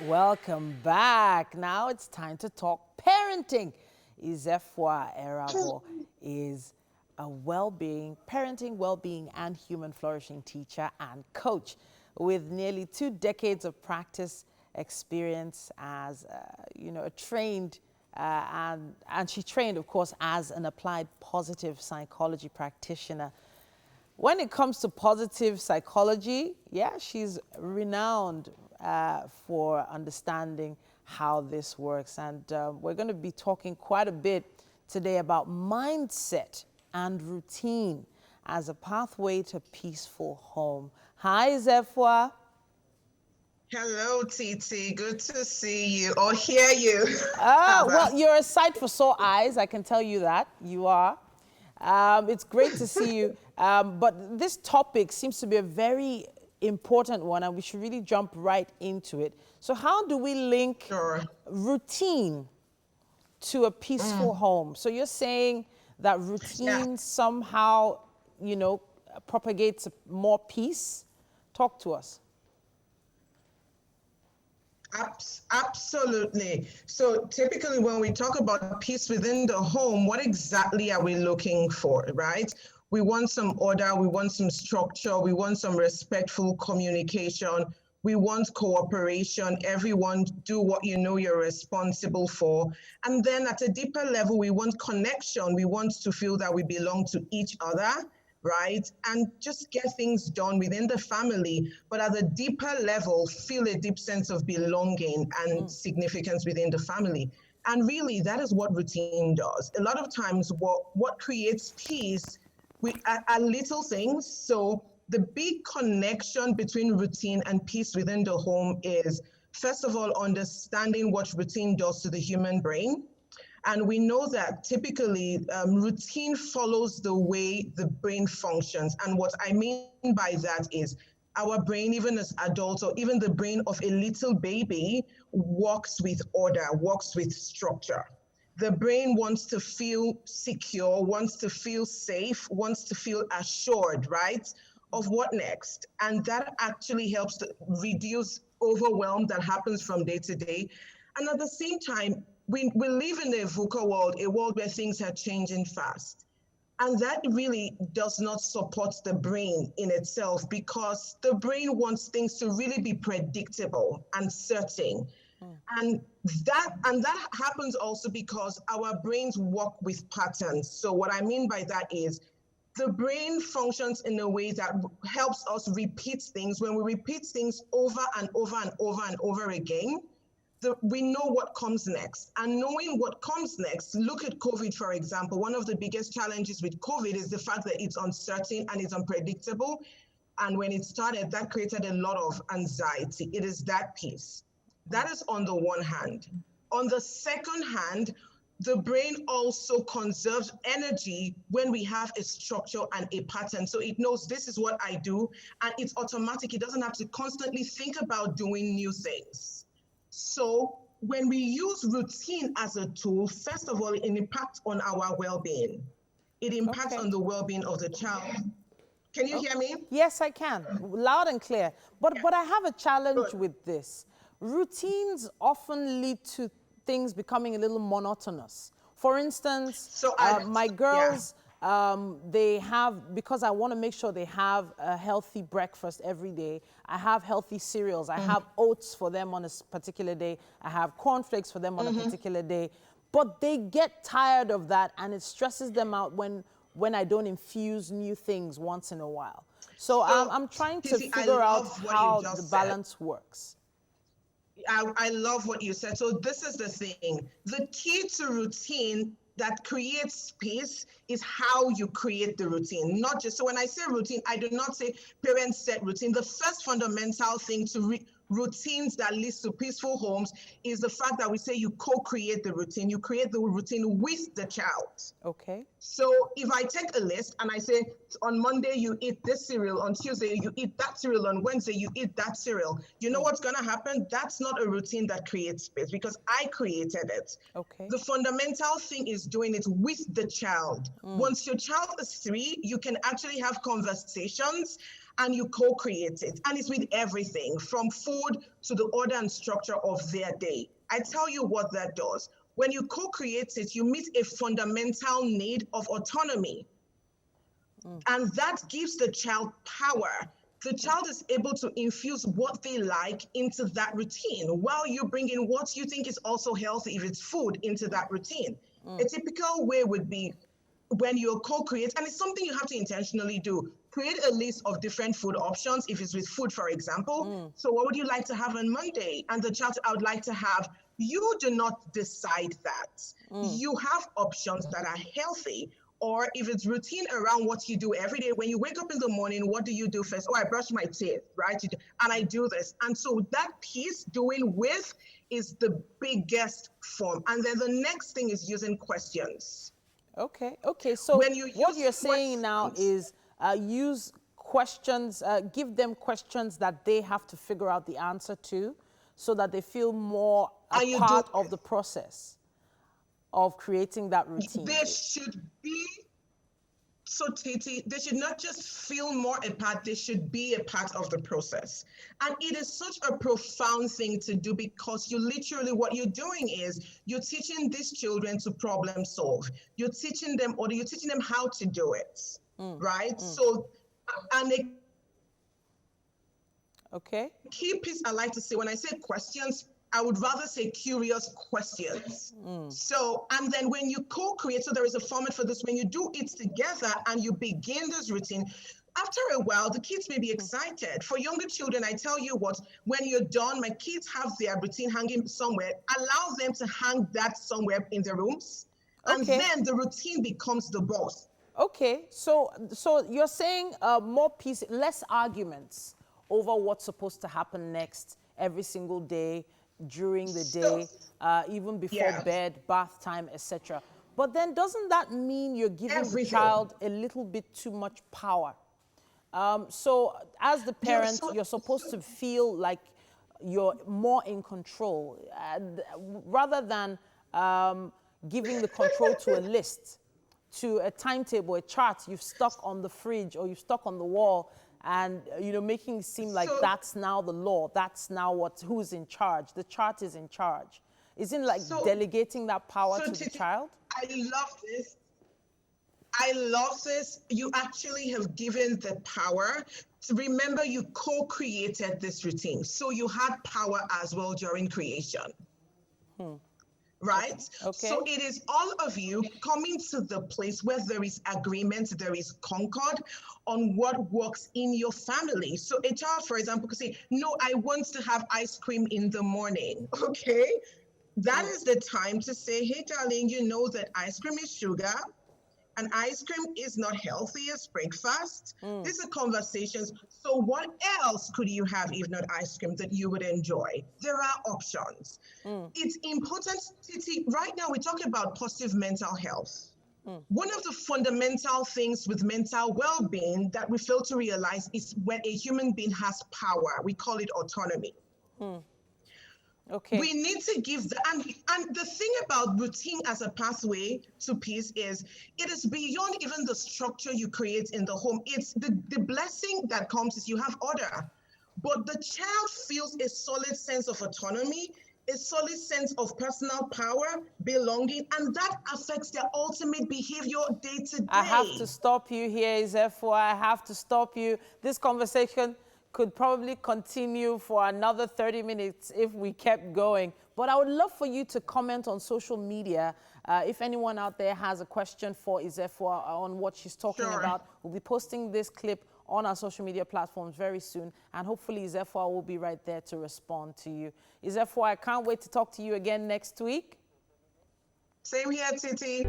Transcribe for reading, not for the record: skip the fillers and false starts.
Welcome back. Now it's time to talk parenting. Izefua Erabo is a parenting, well-being, and human flourishing teacher and coach with nearly 2 decades of practice experience as, a trained and she trained, of course, as an applied positive psychology practitioner. When it comes to positive psychology, yeah, she's renowned for understanding how this works. And we're going to be talking quite a bit today about mindset and routine as a pathway to peaceful home. Hi, Izefua. Hello, Titi. Good to see you or hear you. Well, you're a sight for sore eyes. I can tell you that. You are. It's great to see you. But this topic seems to be a very important one, and we should really jump right into it. So how do we link routine to a peaceful home? So you're saying that routine somehow, propagates more peace? Talk to us. Absolutely. So typically when we talk about peace within the home, what exactly are we looking for, right? We want some order, we want some structure, we want some respectful communication, we want cooperation, everyone do what you know you're responsible for. And then at a deeper level, we want connection. We want to feel that we belong to each other, right? And just get things done within the family, but at a deeper level, feel a deep sense of belonging and significance within the family. And really, that is what routine does. A lot of times, what creates peace are little things. So the big connection between routine and peace within the home is, first of all, understanding what routine does to the human brain. And we know that typically routine follows the way the brain functions. And what I mean by that is our brain, even as adults, or even the brain of a little baby, works with order, works with structure. The brain wants to feel secure, wants to feel safe, wants to feel assured, right? Of what next. And that actually helps to reduce overwhelm that happens from day to day. And at the same time, we live in a VUCA world, a world where things are changing fast. And that really does not support the brain in itself, because the brain wants things to really be predictable and certain. And that happens also because our brains work with patterns. So what I mean by that is the brain functions in a way that helps us repeat things. When we repeat things over and over and over and over again, we know what comes next. And knowing what comes next, look at COVID, for example. One of the biggest challenges with COVID is the fact that it's uncertain and it's unpredictable. And when it started, that created a lot of anxiety. It is that piece. That is on the one hand. On the second hand, the brain also conserves energy when we have a structure and a pattern. So it knows this is what I do, and it's automatic. It doesn't have to constantly think about doing new things. So when we use routine as a tool, first of all, it impacts on our well-being. It impacts on the well-being of the child. Can you hear me? Yes, I can. Loud and clear. But I have a challenge with this. Routines often lead to things becoming a little monotonous. For instance, my girls, they have, because I want to make sure they have a healthy breakfast every day, I have healthy cereals. I have oats for them on a particular day. I have cornflakes for them on a particular day. But they get tired of that, and it stresses them out when I don't infuse new things once in a while. So I'm trying to figure out how the balance works. I love what you said. So this is the thing. The key to routine that creates space is how you create the routine. Not just, so when I say routine, I do not say parents set routine. The first fundamental thing to routines that leads to peaceful homes is the fact that we say you co-create the routine. You create the routine with the child. Okay. So if I take a list and I say, on Monday you eat this cereal, on Tuesday you eat that cereal, on Wednesday you eat that cereal, you know what's going to happen? That's not a routine that creates space, because I created it. Okay. The fundamental thing is doing it with the child. Once your child is 3, you can actually have conversations and you co-create it. And it's with everything from food to the order and structure of their day. I tell you what that does. When you co-create it, you meet a fundamental need of autonomy. And that gives the child power. The child is able to infuse what they like into that routine while you bring in what you think is also healthy, if it's food, into that routine. A typical way would be when you co-create, and it's something you have to intentionally do. Create a list of different food options, if it's with food, for example. So what would you like to have on Monday? And the child, I would like to have, you do not decide that. You have options that are healthy. Or if it's routine around what you do every day, when you wake up in the morning, what do you do first? Oh, I brush my teeth, right? And I do this. And so that piece, doing with, is the biggest form. And then the next thing is using questions. Okay. So When you what use you're saying now is use questions, give them questions that they have to figure out the answer to, so that they feel more a part of the process of creating that routine. There should be, so Titi, they should not just feel more a part, they should be a part of the process. And it is such a profound thing to do, because you literally, what you're doing is you're teaching these children to problem solve. You're teaching them, or you're teaching them how to do it, right? So, and a key piece I like to say, when I say questions, I would rather say curious questions. So, and then when you co-create, so there is a format for this, when you do it together and you begin this routine, after a while, the kids may be excited. For younger children, I tell you what, when you're done, my kids have their routine hanging somewhere, allow them to hang that somewhere in their rooms. And then the routine becomes the boss. Okay, so you're saying more peace, less arguments over what's supposed to happen next every single day, during the day, even before bed, bath time, etc. But then doesn't that mean you're giving the child a little bit too much power? So as the parent, you're supposed to feel like you're more in control, rather than giving the control to a list, to a timetable, a chart you've stuck on the fridge or you've stuck on the wall, and making it seem like that's now the law, that's now who's in charge. The chart is in charge. Isn't like delegating that power to the child? I love this. You actually have given the power. Remember, you co-created this routine, so you had power as well during creation. Right? Okay. So it is all of you coming to the place where there is agreement, there is concord on what works in your family. So a child, for example, could say, no, I want to have ice cream in the morning. Okay. That is the time to say, hey, darling, you know that ice cream is sugar, and ice cream is not healthy as breakfast. These are conversations. So what else could you have if not ice cream that you would enjoy? There are options. It's important, Titi, right now we talk about positive mental health. One of the fundamental things with mental well-being that we fail to realize is when a human being has power. We call it autonomy. Okay. We need to give and the thing about routine as a pathway to peace is it is beyond even the structure you create in the home. It's the blessing that comes is you have order, but the child feels a solid sense of autonomy, a solid sense of personal power, belonging, and that affects their ultimate behavior day to day. I have to stop you here, Izefua. I have to stop you. This conversation could probably continue for another 30 minutes if we kept going. But I would love for you to comment on social media. If anyone out there has a question for Izefua on what she's talking about, we'll be posting this clip on our social media platforms very soon. And hopefully Izefua will be right there to respond to you. Izefua, I can't wait to talk to you again next week. Same here, Titi.